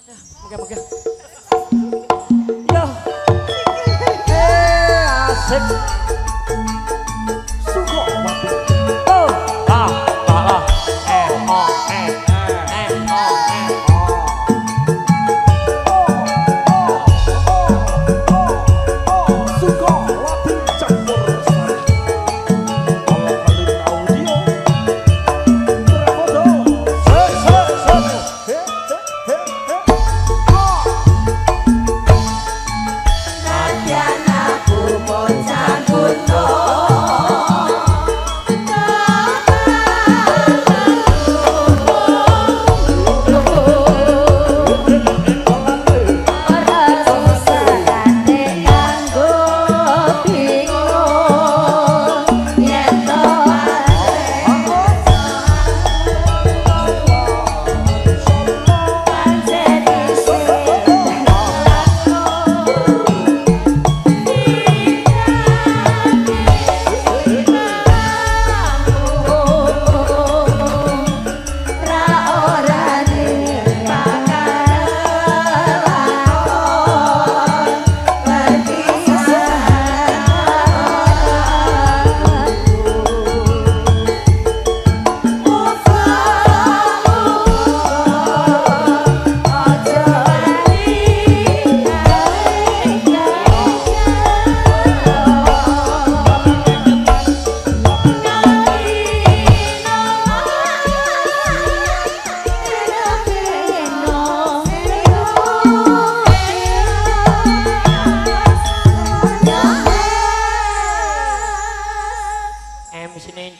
Moga-moga. Yo. Asik. Suko mati. Oh.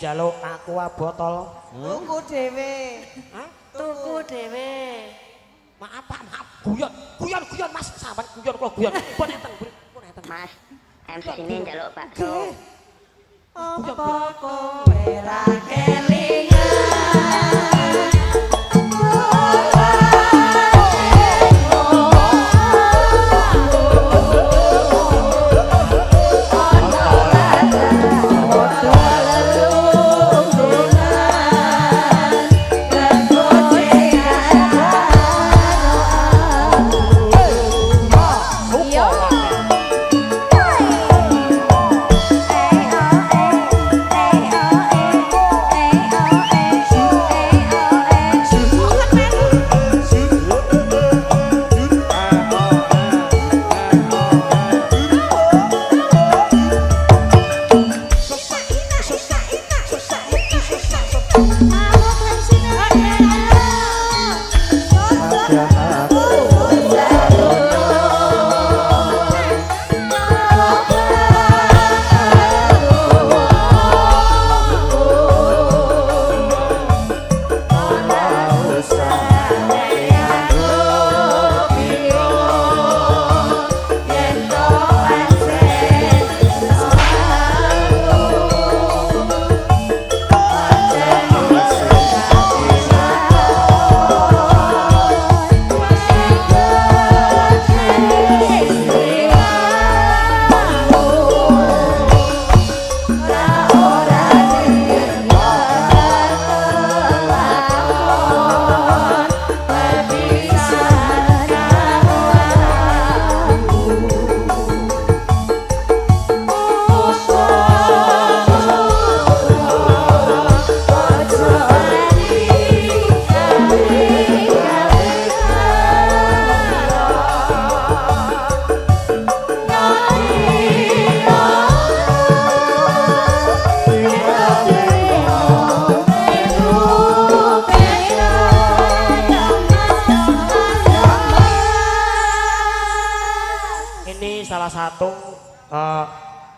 Jaluk aqua botol. Tuku dhewe. Hah? Tuku dhewe. Maaf Pak, maaf. Guyon Mas, sampean guyon kula guyon. Pun enten. Mas, MC ini njaluk bakso. Apa kowe ra kelingan?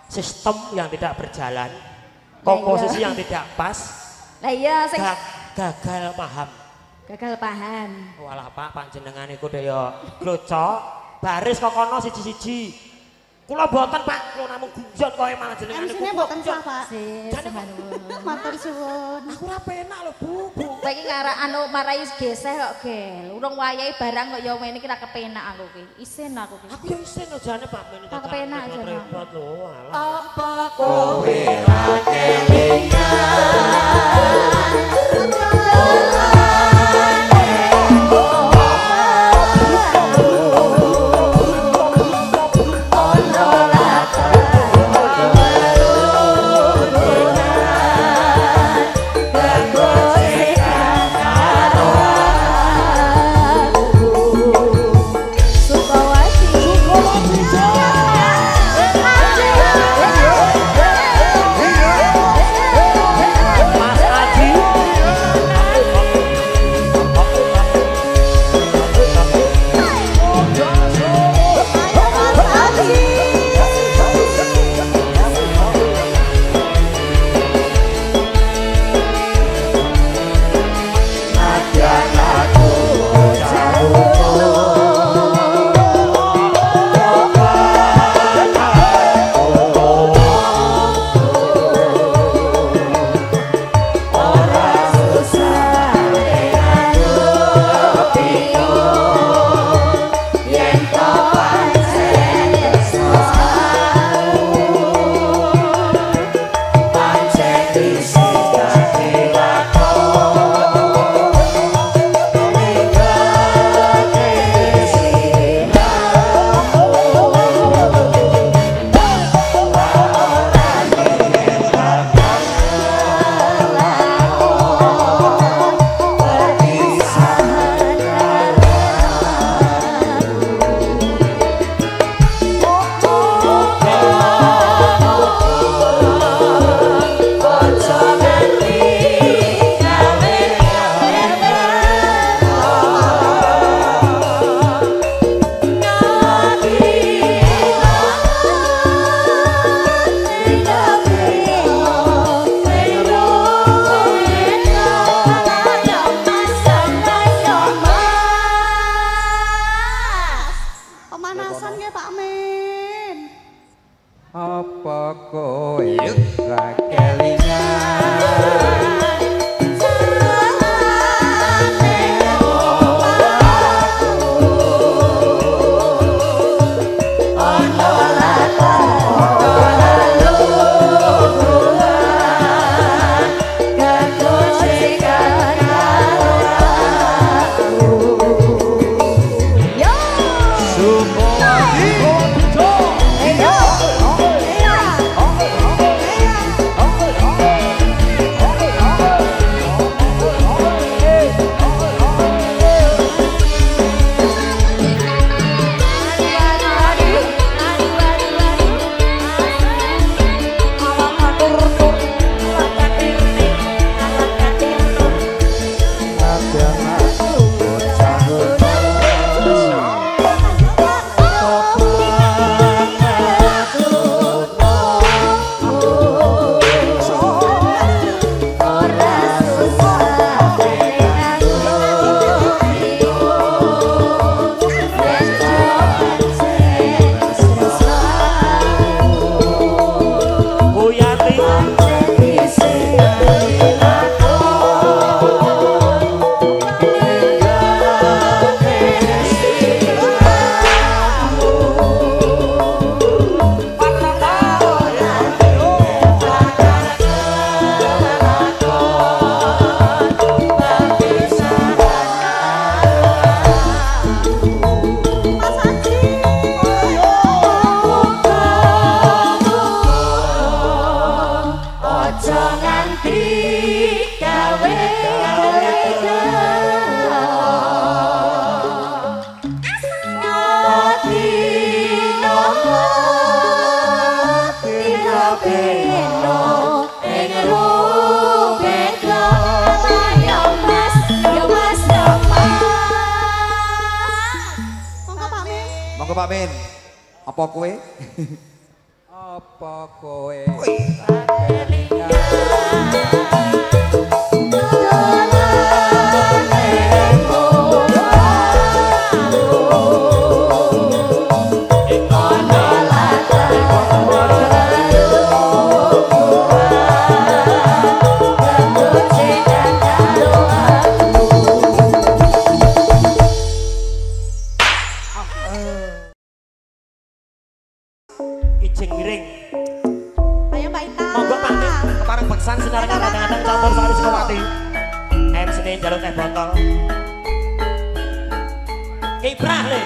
Sistem yang tidak berjalan, komposisi yang tidak pas, lah iya gagal paham. Gagal paham. Walah Pak, panjenengan iku daya glocok, baris kok kono siji-siji. Kula boten Pak, kula namung guyon kowe malah jenengan iku. MC-ne boten sah Pak. Jane Matur suwun. Aku ora penak lho Bu. Kowe iki ngarak anu marai geseh kok gel. Urung wayahe barang kok ya ngene iki ra kepenak aku ki. Isin aku ki. Aku ya isin lho jane Pak men. Tak kepenak aja. Repot lho, alah. Apa kowe ra kelingan? apa kowe ra kelingan Pak Min, apa kowe? Apa kowe? Ijing miring. Ayo Mbak Ita. Monggo Pak Min, kepareng beksan sinarengan kadang-kadang campur sari Sukawati. MC jaluk teh botol. Kiprah le.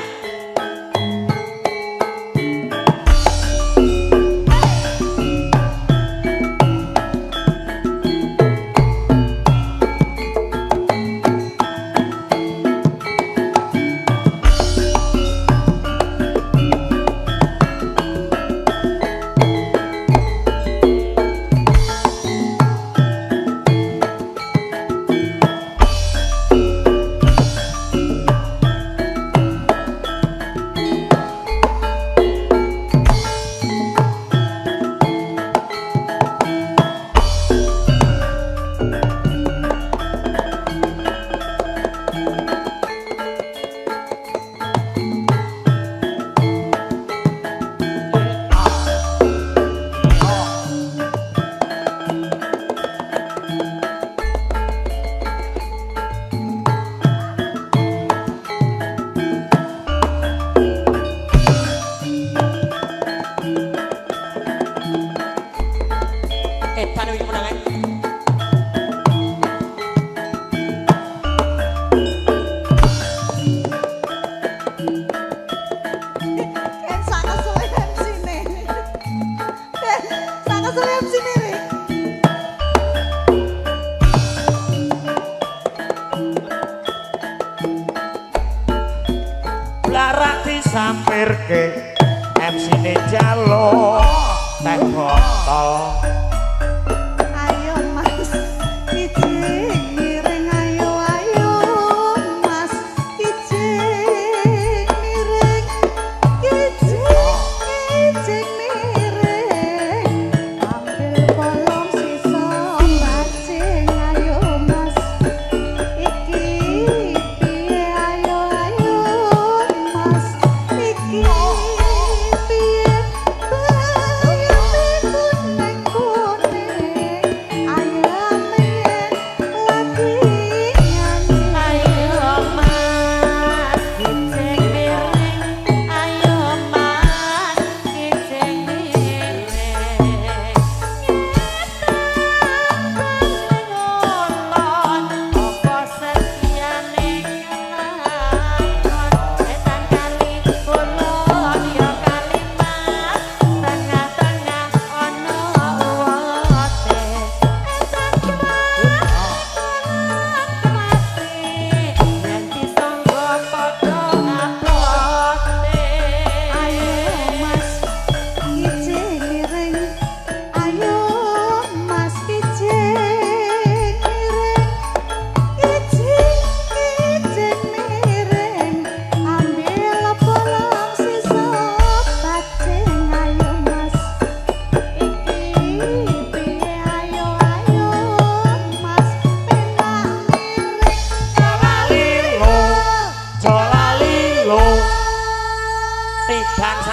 Sampirke MC-ne jalo teh botol. Ayo Mas, ijing miring ayo ayo Mas, ijing miring, ijing miring. Ambil kolong sisa bajing ayo Mas, iki piye ayo ayo Mas. Iki piye bae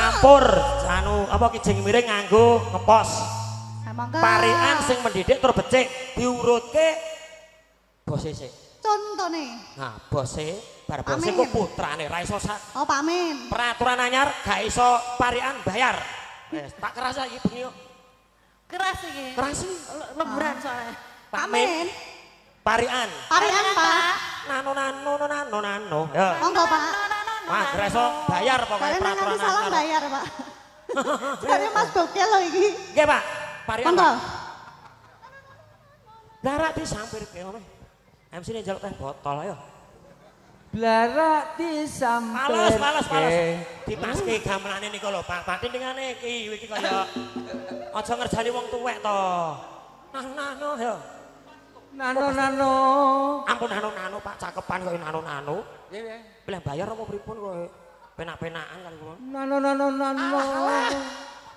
campur anu apa kijing miring nganggo ngepos. Monggo. Parian sing mendidik tur becik diurutke bose sik. Contone. Nah, bose bar bose ku putrane ra iso Oh, Pak Min. peraturan anyar gak iso parian bayar. Wes tak kerasa iki bengi kok. Keras iki. Keras iki. Lemburan soalnya. Pak Min. Parian. Parian, Pak. Nano. Ya. Monggo, Pak. Wah, gak iso bayar pokoke Kalian peraturan nanti salah anyar. bayar, Pak. Dari Mas Bokel lho iki. Nggih, Pak. Parian. Monggo. Darat disampirke ngono. MC ne njaluk teh botol ayo. Blarak disampir. Males. Dipaske gamelane niku lho, Pak. Patintingane iki kaya aja ngerjani wong tuwek to. Nano ya. Nano. Ampun nano Pak, cakepan kaya nano. Nggih. Pilih bayar apa pripun kowe? Penak-penakan kali kula. Nano.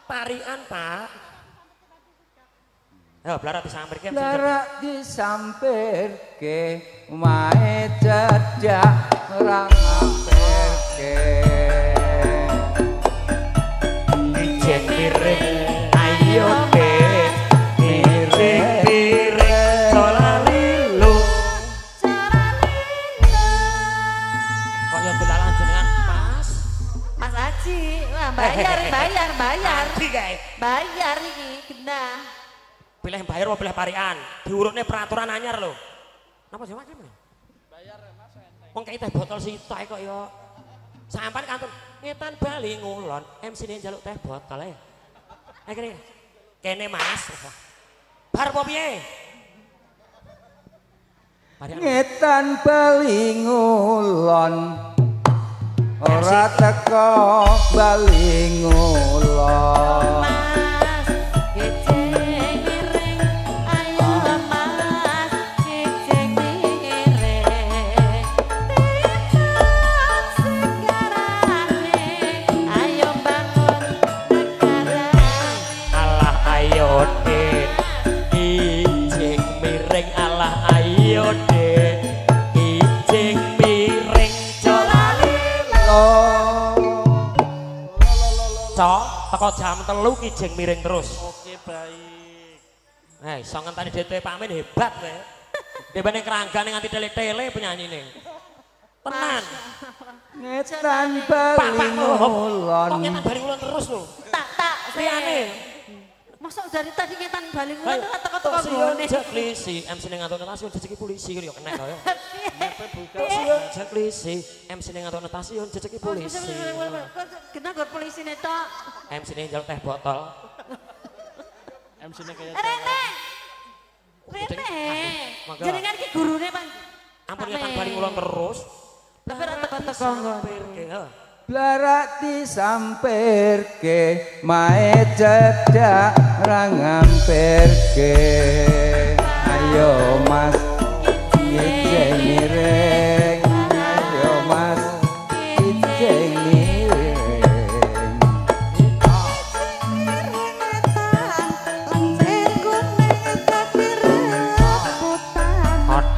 Parian, Pak. Ya, blarak disampirke. Blarak disampirke mae cedak rangampirke. Ijen miring ayo dek miring solalilu. Kok ya delalan jenengan Mas? Mas Haji, wah bayar. Nanti kae. Bayar iki genah. Pilih bayar apa pilih parian? Diurutnya peraturan anyar lho. Napa sih makin? Bayar Mas. Wong kae teh botol sitok kok ya. Sampan kantun ngetan bali ngulon, MC ne njaluk teh botol ae. Ayo kene Mas. Bar apa piye? Ngetan bali ngulon ora teko bali ngulon. Teko jam 3 kijing miring terus. Oke, baik. Iso ngenteni DT Pak Min hebat kowe. Dibanding keranggane nganti tele-tele penyanyine. Tenan. Ngetan bali ngulon. Kok ngetan bali ngulon terus lho. Tak. Liyane. Masuk dari tadi ngetan bali ngulon teko-teko ngene. ngene. Jak polisi, MC ning ngantuk stasiun jejeki polisi yo kena to ya. Jak polisi, MC ning ngantuk stasiun jejeki polisi. Kena gor polisi netok. MC ning njaluk teh botol. MC ning kaya Rene. Jenengan ki gurune Pak. Ampun ngetan bali ngulon terus. Tapi ra teko-teko nggon. Blarak disampirke mae cedak rangampirke. Ayo Mas kijing miring. Ayo Mas kijing miring.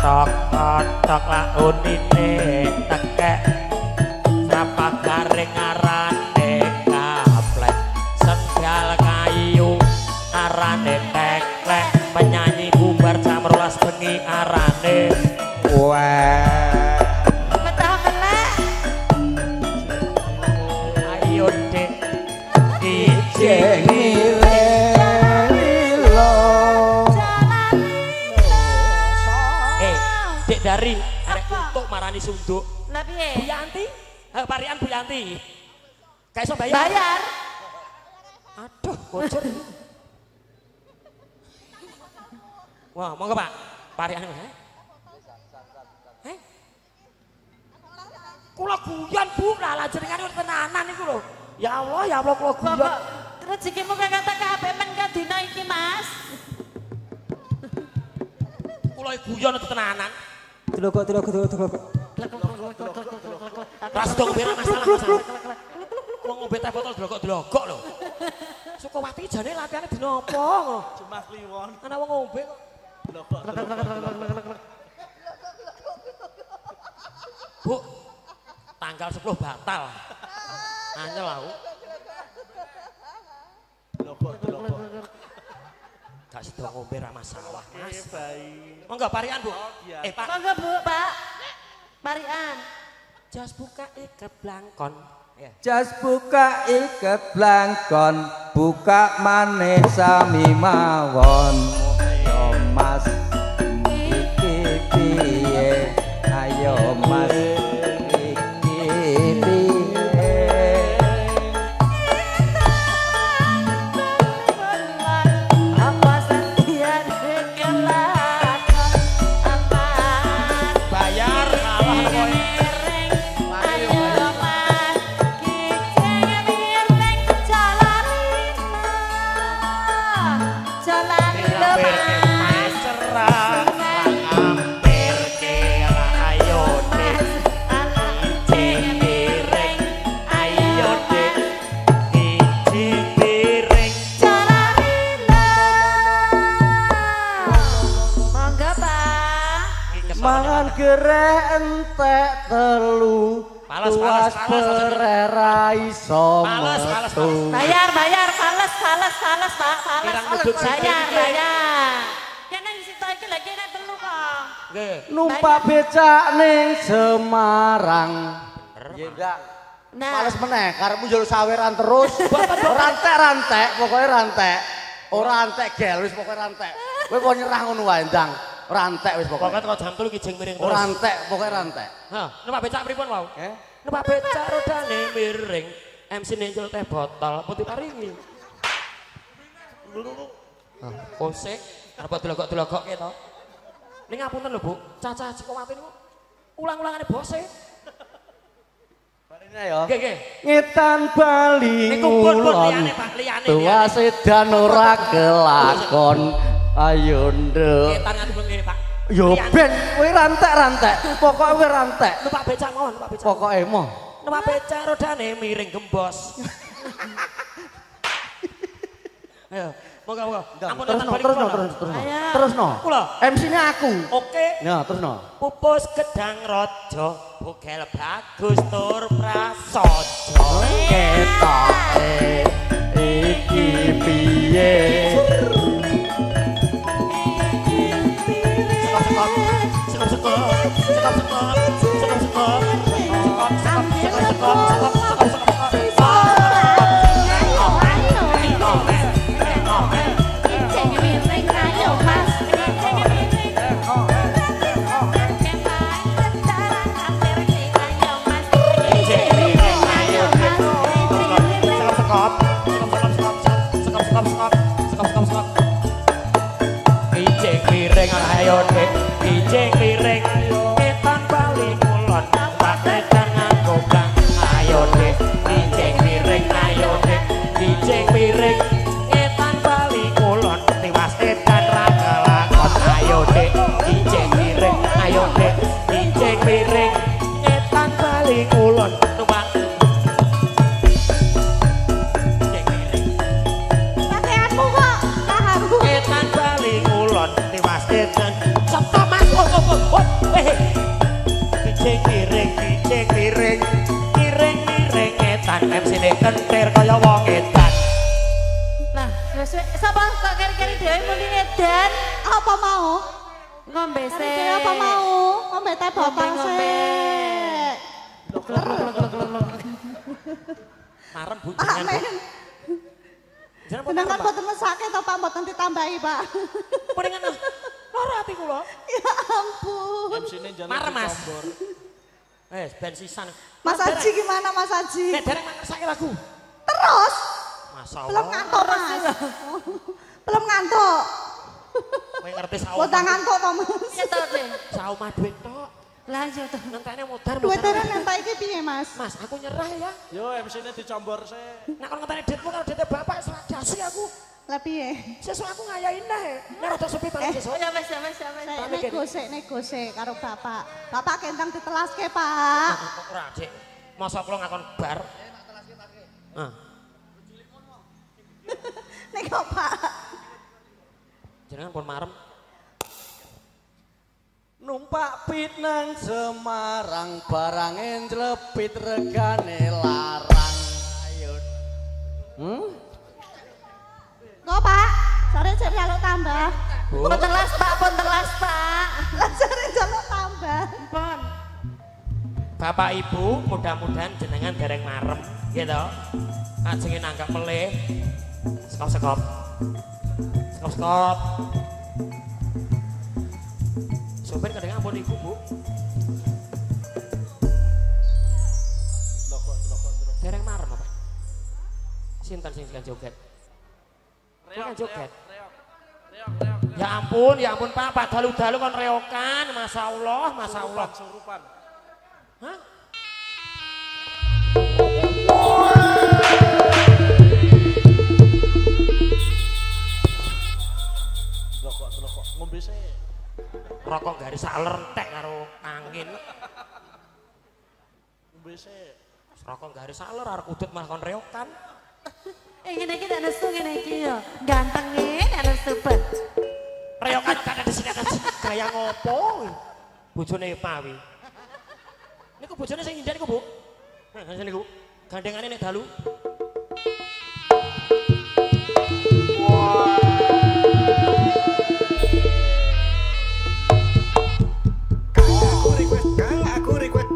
Otok la unine tekek sapa garing arane kaplek senggal kayu arane teklek penyanyi bubar jam 12 bengi arane Wah Betah melek. ayo dek kijing miring. Dek dari arek kutuk marani sunduk. Lah piye? Bu Yanti, parian Bu Yanti. Kayak iso bayar. Bayar. Aduh, bocor. Wah, monggo Pak. Parian Mas. Kula guyon Bu, lah jenengan tenanan niku lho. Ya Allah kula guyon. Bapak, rezekimu kata kabeh men ka dina iki, Mas. Kula guyon tenanan. Delokok. Ras dong berak masalah. Wong ngombe teh botol delokok lho. Sukawati jane latihane dina apa ngono? Cuma kliwon. Ana wong ngombe kok. Delokok. Bu, tanggal 10 batal. Anyel aku. Gak sida ngombe ra masalah, Mas. Baik. Monggo parian, Bu. Pak. Monggo Bu, Pak. Parian. Jas buka iket blangkon. Jas buka iket blangkon, buka maneh sami mawon. Ayo Mas, iki piye? Ayo Mas, iki piye? Apa sentian kelakon aman. Bayar kalah kowe. Mangan gereh entek telu. Tuas perera iso metu. Bayar, fales, Pak, Kirang fales. duduk Bayar. Kene situ iki lagi nek telu kok. Nggih. Numpak becak ning Semarang. Nggih, Ndang. Nah, Males meneh karepmu njol saweran terus. Rantek, pokoknya rantek. Ora antek gel wis pokoke rantek. Kowe kok nyerah ngono wae, Ndang. Rantek wis pokoke. Pokoke teko jam 3 ki jeng miring terus. Ora antek, pokoke rantek. Hah, numpak becak pripun wau? Eh? Numpak becak rodane miring. MC nenjel teh botol putih paringi. Kosek, arep delok-delok to. Ning ngapunten lho, Bu. Caca Cikowati niku ulang-ulangane bose. Barene ya. Nggih. Ngetan Bali Niku pun ngulon. liyane, Pak, liyane. Tua sedan ora kelakon. Ayo nduk. Ketan ngati belum ngene, Pak. Yo ben kowe rantek. Pokoke kowe rantek. Numpak becak mawon, numpak becak. Pokoke moh. Numpak becak rodane miring gembos. Ayo, monggo. Ampun nonton balik kula. Terusno. Kula. MC-ne aku. Oke. Ya, terusno. Pupus gedang raja, bugel bagus tur prasaja. Ketoke iki piye? Ayo dek, ijeng piring, ketan Bali ngulon, pakai jangan gobang. Ayo dek, ijeng piring, ayo dek, ijeng piring, ketan Bali ngulon, tiwas edan raga lakon. Ayo dek, ijeng piring, ayo dek, ijeng piring, ketan Bali ngulon, tumbang. Ijeng piring, Pakaianmu kok tahanku. ketan Bali ngulon, tiwas edan. Stop Mas, Ijeng piring, piring edan, MC-ne kentir kaya wong edan. Nah, wis sapa kok keri-keri dhewe muni edan? Apa mau? Ngombe se. Kira apa mau? Ngombe teh botol sik. Marem Bu jenengan. Bu. Amin. Jenengan Jenengan pun mboten mesake to Pak, mboten ditambahi, Pak. Puringan loro ati kula. Ya ampun. MC-ne jalan Marem Mas. Ben sisan. Mas Haji gimana Mas Haji? Nek dereng mangersake lagu. Terus? Masyaallah. Belum ngantuk Mas. Belum ngantuk. Kowe ngerti saomah. Boten ngantuk to Mas. Ya to, Dek. Saomah dhuwit tok. Lah yo to. Ngenteni modar. Duitnya nentak iki piye Mas? Mas, aku nyerah ya. Yo MC-ne dicombor sik. Nek kon ngenteni duitmu karo duitnya bapak serak dasi aku. Lah piye? Sesuk aku ngayain neh. Nek rada sepi balik sesuk. Ya wis. Nego karo Bapak. Bapak kendang ditelaske, Pak. Ora, Dik. Masa kula ngakon bar. Nego Pak. Jenengan pun marem. Numpak pit nang Semarang, barange njlepit regane larang. Ayo. cek jaluk tambah. Pun telas Pak. Lajare jaluk tambah. Pun. Bapak Ibu, mudah-mudahan jenengan dereng marem, gitu. Ajenge nanggap melih. Sekop-sekop. Sekop-sekop. Sopir kadang ampun iku, Bu. Dereng marem apa? Sinten sing joget? Reok joget. Ya ampun Pak dalu-dalu kon reokan, Masya Allah. Surupan. Hah? Delok ngombe sih. Rokok garis saler entek karo angin. Ngombe sih. Rokok garis saler arep udut malah kon reokan. Ngene iki tak nesu ngene iki yo. Gantenge tak nesu bet. Reokan kada di sini gaya ngopo? Bojone Pawi. Niku bojone sing ngindak niku, Bu. Nah, sini niku. Gandengane nek dalu. Kang aku request.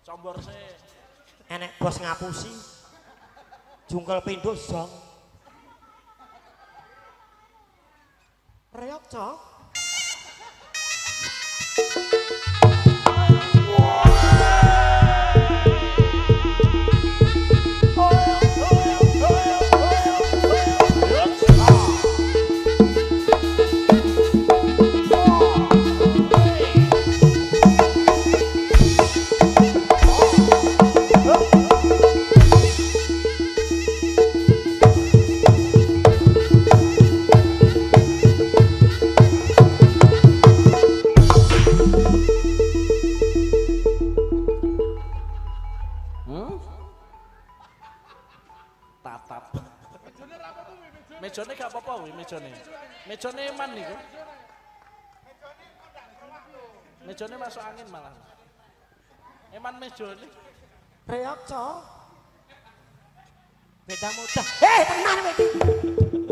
Combor sih. Enek bos ngapusi. Jungkel pindho zong. Reok, Cok. Tatap. Mejone gak apa-apa wi mejone. Mejone eman niku. Mejone masuk angin malah. Eman mejone. Reok, Cok. Beda mudah. Tenan kowe iki.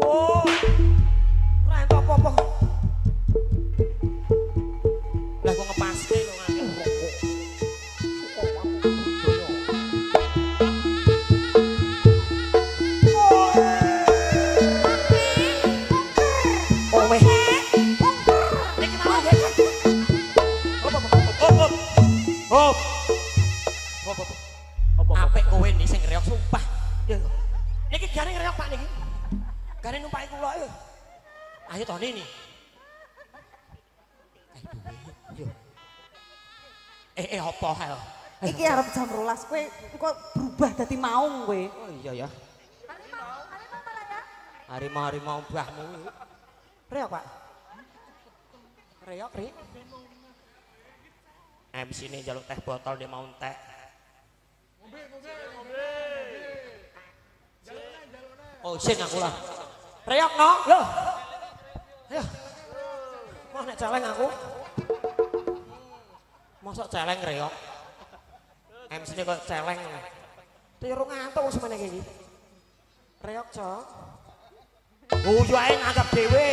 Oh. Ora entuk apa-apa. Lah kok ngepaske lho nganggo rokok. Apik kowe ni sing reok sumpah. Ya. Niki gane reok Pak niki. Gane numpaki kula yo. Ayo to nini. Yo. Apa hal? Iki arep jam 12 kowe kok berubah dadi maung kowe. Oh iya ya. Harimau mbahmu. Reok Pak. Reok ri. MC ini jaluk teh botol dia mau teh. Oh, sing aku lah. Reyok no, lho. Ayo. Mau nek celeng aku. Mosok celeng reyok. MC-ne kok celeng. Tiru ngantuk semene iki. Reyok, Cok. Guyu ae nganggep dhewe.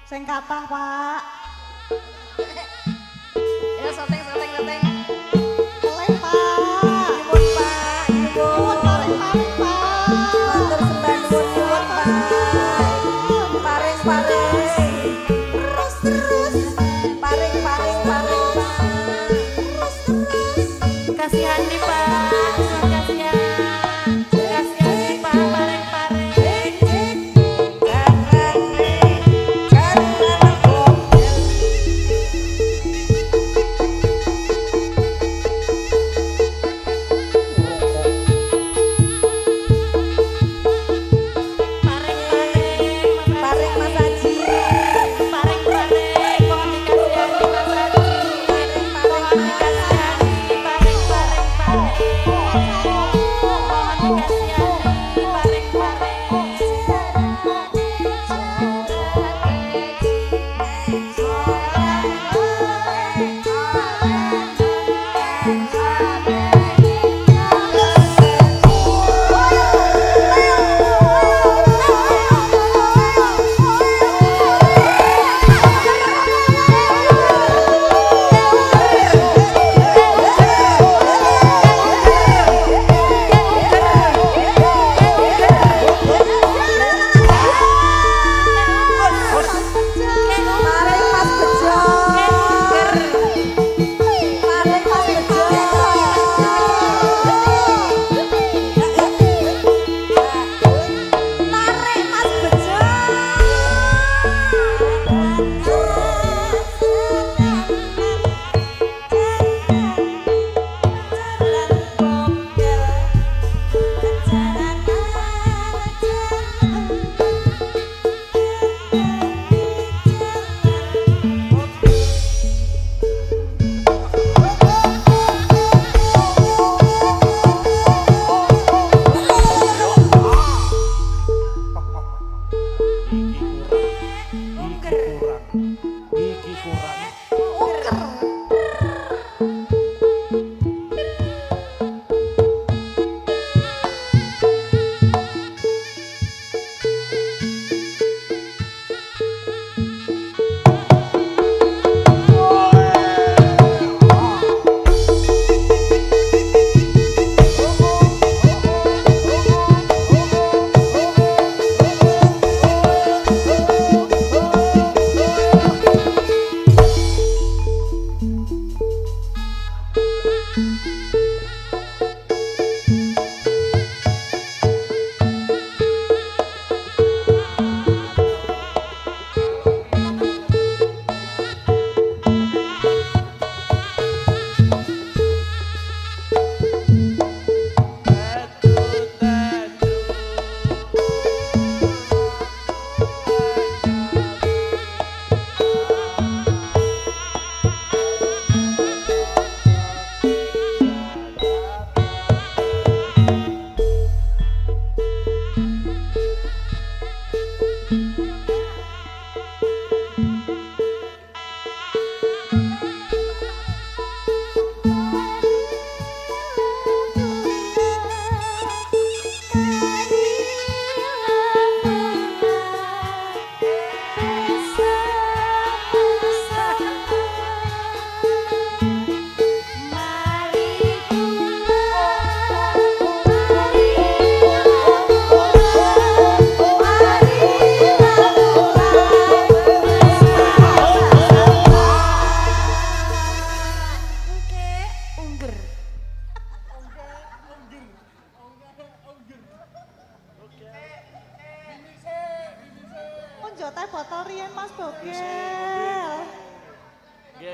Sing kathah, Pak. Ya soteng. Keleng, Pak. Nyuwun, Pak. Nyuwun paring-paring, Pak. Matur sembah nyuwun, Pak. Paring. Terus. Paring, Pak. Terus. Kasihani, Pak. Kasihani, Pak. Paring.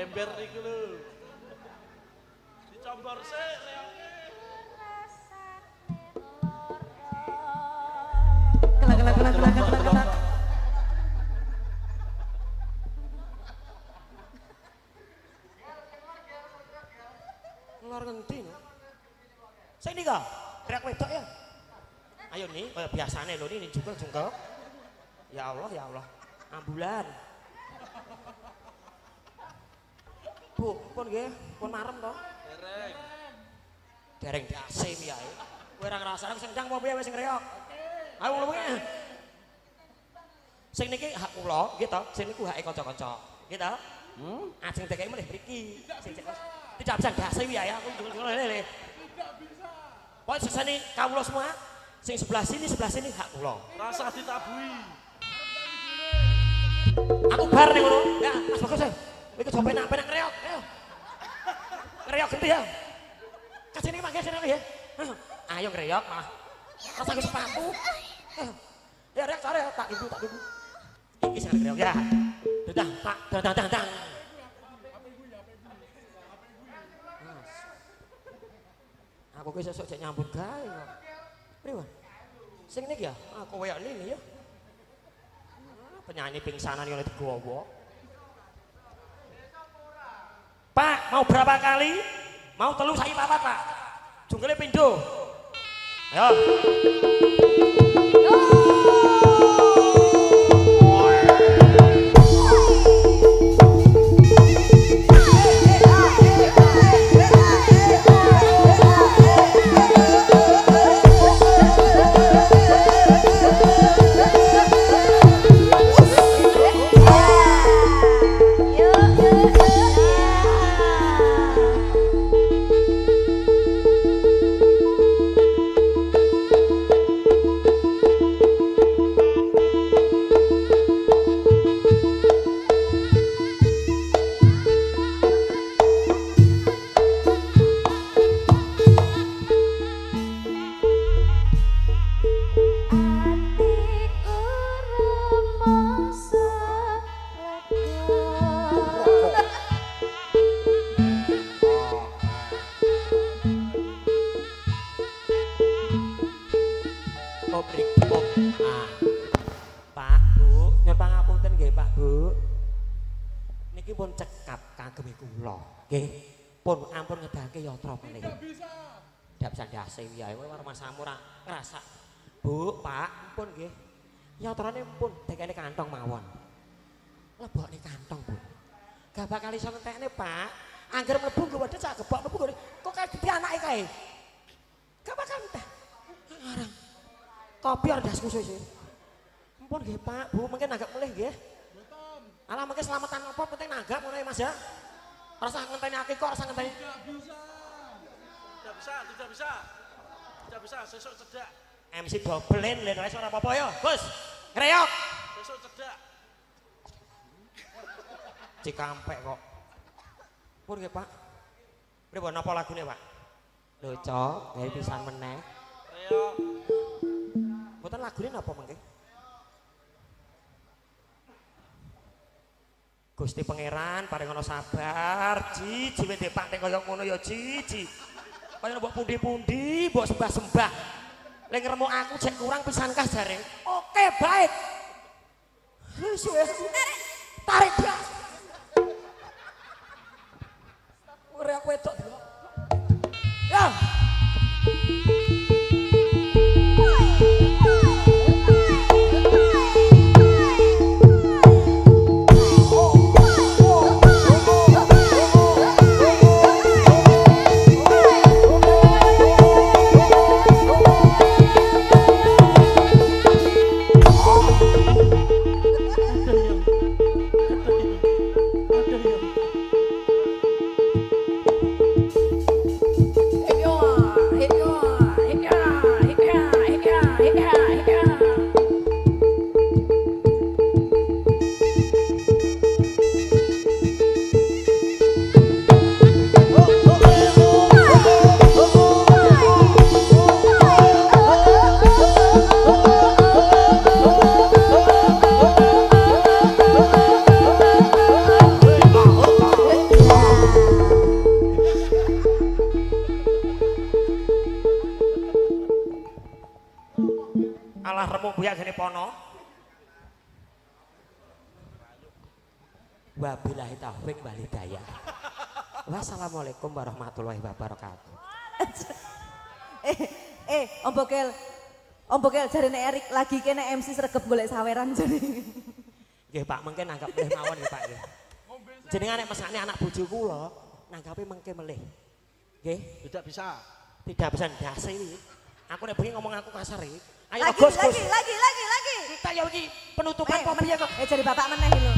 Ember iku lho. Dicombor sik reoke. Kelak. Lor ngendi no? Sing nika, teriak wedok ya. Ayo nih, kaya biasane lho ini jungkel. Ya Allah. Ambulan. Bu, pun nggih, pun marem to? Dereng dase piye ae. Kowe ora ngrasakne sing ndang apa piye wis ngreok. Ayo ngomong ya. Sing niki hak kula, nggih to. Sing niku hake kanca-kanca. Nggih to? Ajeng dekake meneh mriki. Sing tidak bisa dase piye ae aku lele. Tidak bisa. Pokoke sesane kawula semua. Sing sebelah sini hak kula. Rasa ditabui. Aku bar ning ngono. Ya, Mas Bagus. Kowe coba penak-penak ngreok. Ayo. Ngreok genti ya. Kasih ini pakai sini ya. Ayo ngreok malah. Rasa ke sepatu. Ya reok sore tak ibu. Iki sing ngreok ya. Dang. Aku ki sesuk cek nyambut gawe kok. Priwan. Sing niki ya, aku koyo ini ya. Penyanyi pingsanan yang digowo. Pak, mau berapa kali? Mau telu saiki papat, Pak. Junggele pindho. Ayo. Bu, Pak, pun nggih. Yatrane pun dekene kantong mawon. Lebokne kantong, Bu. Gak bakal iso ngentekne, Pak. Angger mlebu nggo wedhet sak gebok mlebu kok kadhi anake kae. Gak bakal entek. Ngarang. Kopi ora das khusus sih. Pun nggih, Pak, Bu, mungkin nanggap mulih nggih. Mboten. Alah mungkin selamatan apa penting nanggap ngono ya, Mas ya. Ora usah ngenteni akeh kok, ora usah ngenteni. Tidak bisa, sesuk cedak. MC dobelin lho wis ora apa-apa ya. Gus, ngreok. Sesuk cedak. Cikampek kok. Pun nggih, Pak. Pripun napa lagune, Pak? Lho, Cok, gawe pisan meneh. Reok. Mboten lagune napa mengke? Gusti Pangeran paring ana sabar, Ji, ndek Pak nek kaya ngono ya, Ji. Kaya mbok pundi-pundi, mbok sembah-sembah. Lek ngremuk aku cek kurang pisan kas jare. Oke, baik. Tarik gas. Ora aku wedok. Ya. wong buyak gene pono. Wabillahi taufik wal hidayah. Wassalamualaikum warahmatullahi wabarakatuh. Om Bokel jarene Erik lagi kene MC sregep golek saweran jane. Nggih Pak, mengke nanggap melih mawon nggih Pak nggih. Jenengan nek mesakne anak bojo kula, nanggape mengke melih. Nggih, Tidak bisa. tidak bisa ndase iki. Aku nek bengi ngomong aku kasar iki. Ayo Lagi, Gus. lagi. Kita ya iki penutupan kok piye kok. Jare bapak meneh lho.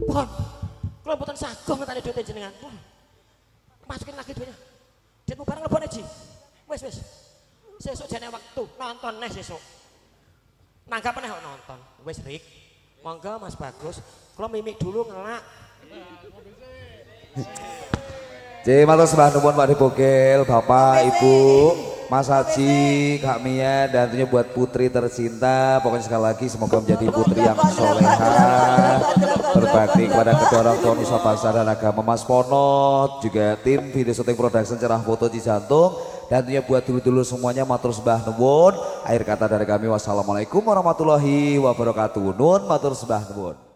Pon. Kula mboten sagong ngetane duit jenengan. Pon. Masukin lagi duitnya. Duitmu bareng lebone Ji. Wis. Sesuk jane waktu nonton neh sesuk. Nanggap meneh kok nonton. Wis Rik. Monggo Mas Bagus, kula mimik dulu ngelak. Matur sembah nuwun Pak Bokel, Bapak, Ibu, Mas Haji, Kak Mia, dan tentunya buat putri tercinta. Pokoknya sekali lagi semoga menjadi putri yang solehah, berbakti kepada kedua orang tua nusa bangsa dan agama. Mas Ponot, juga tim video syuting production cerah foto Cijantung. Dan tentunya buat dulu-dulu semuanya matur sembah nuwun. Akhir kata dari kami wassalamualaikum warahmatullahi wabarakatuh. Nun matur sembah nuwun.